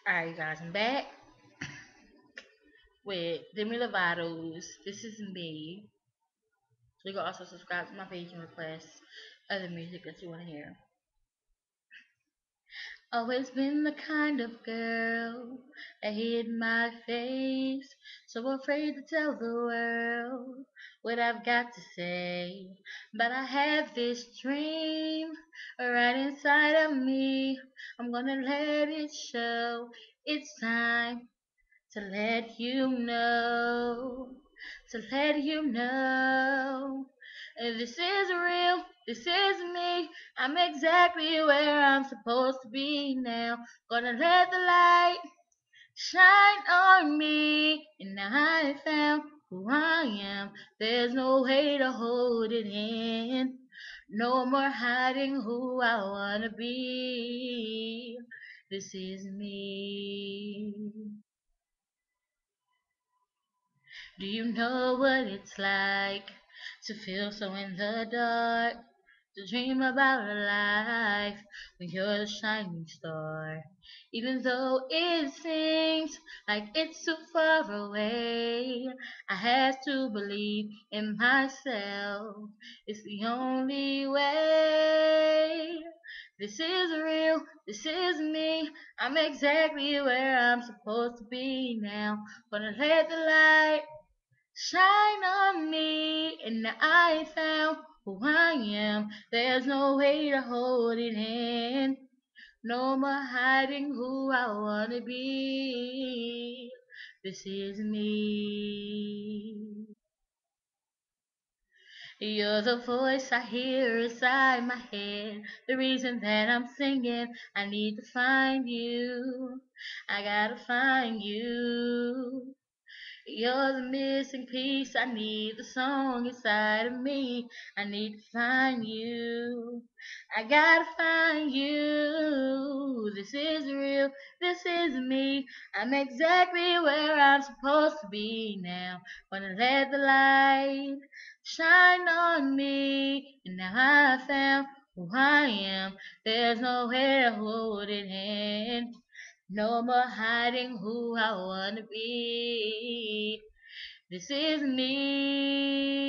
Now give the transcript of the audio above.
Alright, you guys, I'm back with Demi Lovato's This Is Me. So you can also subscribe to my page and request other music that you want to hear. Always been the kind of girl that hid my face, so afraid to tell the world what I've got to say. But I have this dream right inside of me. I'm gonna let it show. It's time to let you know, this is real, this is me. I'm exactly where I'm supposed to be now. Gonna let the light shine on me, and now I found who I am. There's no way to hold it in. No more hiding who I wanna be. This is me. Do you know what it's like to feel so in the dark? To dream about a life when you're the shining star. Even though it seems like it's too far away, I have to believe in myself. It's the only way. This is real, this is me. I'm exactly where I'm supposed to be now. Gonna let the light shine on me, and I found who I am. There's no way to hold it in. No more hiding who I wanna be. This is me. You're the voice I hear inside my head. The reason that I'm singing, I need to find you. I gotta find you. You're the missing piece. I need the song inside of me. I need to find you. I gotta find you. This is real. This is me. I'm exactly where I'm supposed to be now. Gonna let the light shine on me. And now I found who I am. There's nowhere to hold it in. No more hiding who I wanna be. This is me.